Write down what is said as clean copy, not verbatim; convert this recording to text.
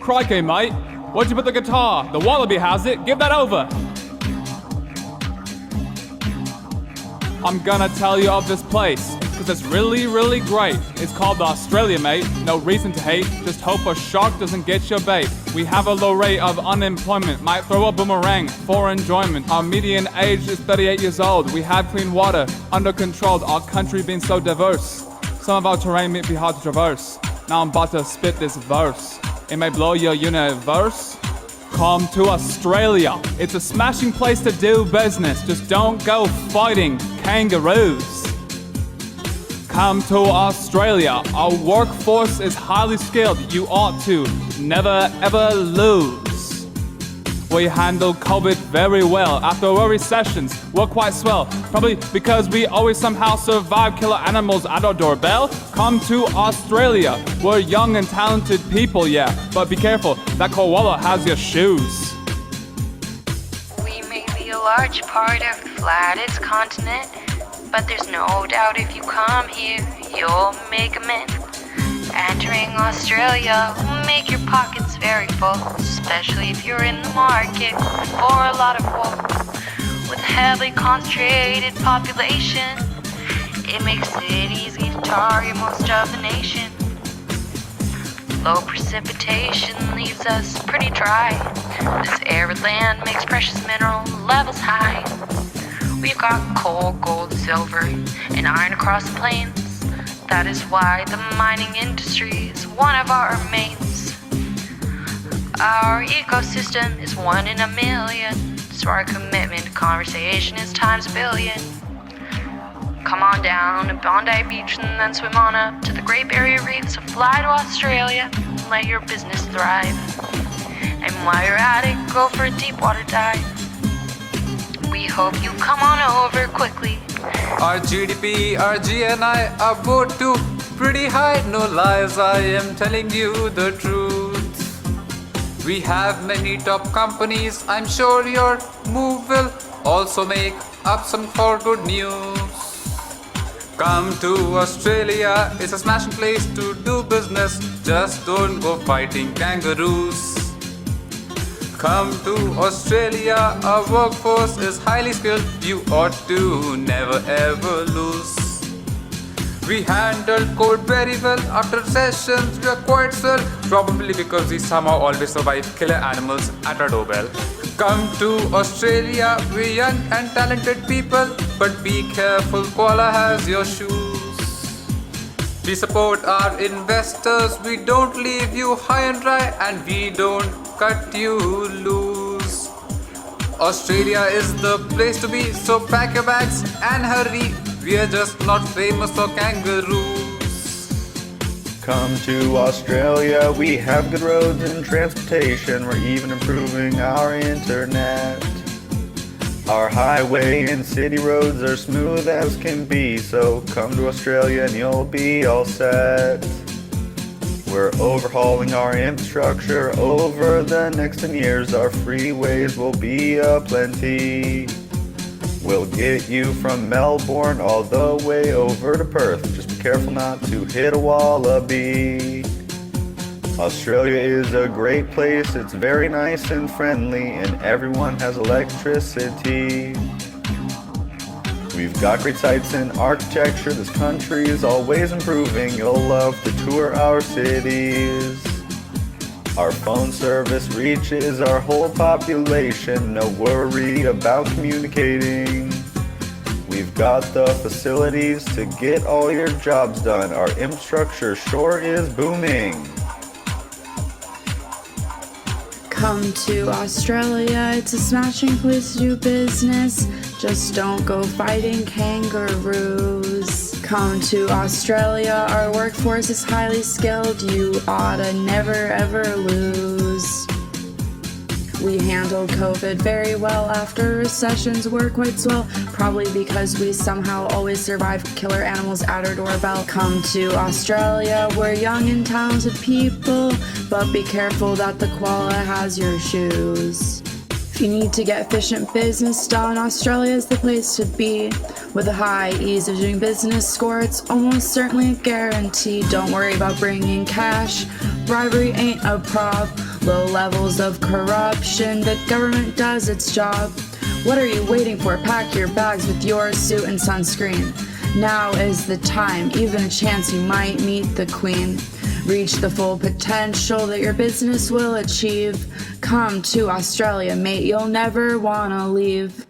Crikey, mate. Where'd you put the guitar? The Wallaby has it. Give that over. I'm gonna tell you of this place, cause it's really, really great. It's called the Australia, mate. No reason to hate, just hope a shark doesn't get your bait. We have a low rate of unemployment, might throw a boomerang for enjoyment. Our median age is 38 years old. We have clean water, under control, our country being so diverse. Some of our terrain may be hard to traverse. Now I'm about to spit this verse. It may blow your universe. Come to Australia. It's a smashing place to do business. Just don't go fighting kangaroos. Come to Australia. Our workforce is highly skilled. You ought to never ever lose. We handle COVID very well. After our recessions, we're quite swell. Probably because we always somehow survive killer animals at our doorbell. Come to Australia. We're young and talented people, yeah. But be careful, that koala has your shoes. We may be a large part of the flattest continent, but there's no doubt if you come here, you'll make amends. Entering Australia will make your pockets very full, especially if you're in the market for a lot of wool. With a heavily concentrated population, it makes it easy to target most of the nation. Low precipitation leaves us pretty dry. This arid land makes precious mineral levels high. We've got coal, gold, silver, and iron across the plains. That is why the mining industry is one of our mains. Our ecosystem is 1 in a million, so our commitment to conservation is times a billion. Come on down to Bondi Beach and then swim on up to the Great Barrier Reef, so fly to Australia and let your business thrive. And while you're at it, go for a deep water dive. We hope you come on over quickly. Our GDP, our GNI are both too pretty high. No lies, I am telling you the truth. We have many top companies. I'm sure your move will also make up some for good news. Come to Australia, it's a smashing place to do business. Just don't go fighting kangaroos. Come to Australia, our workforce is highly skilled. You ought to never ever lose. We handle code very well. After sessions, we are quite swell. Probably because we somehow always survive killer animals at our doorbell. Come to Australia, we're young and talented people. But be careful, koala has your shoes. We support our investors. We don't leave you high and dry, and we don't cut you loose. Australia is the place to be, so pack your bags and hurry. We are just not famous for kangaroos. Come to Australia, we have good roads and transportation. We're even improving our internet. Our highway and city roads are smooth as can be, so come to Australia and you'll be all set. We're overhauling our infrastructure over the next 10 years. Our freeways will be aplenty. We'll get you from Melbourne all the way over to Perth. Just be careful not to hit a wallaby. Australia is a great place. It's very nice and friendly, and everyone has electricity. We've got great sites and architecture. This country is always improving. You'll love to tour our cities. Our phone service reaches our whole population. No worry about communicating. We've got the facilities to get all your jobs done. Our infrastructure sure is booming. Come to Australia, it's a smashing place to do business. Just don't go fighting kangaroos. Come to Australia, our workforce is highly skilled. You oughta never ever lose. We handled COVID very well. After recessions, we're quite swell. Probably because we somehow always survive killer animals at our doorbell. Come to Australia, we're young and talented people. But be careful that the koala has your shoes. If you need to get efficient business done, Australia is the place to be. With a high ease of doing business score, it's almost certainly a guarantee. Don't worry about bringing cash. Bribery ain't a problem. low levels of corruption. The government does its job. What are you waiting for? Pack your bags with your suit and sunscreen. Now is the time, even a chance you might meet the queen. Reach the full potential that your business will achieve. Come to Australia, mate, you'll never wanna leave.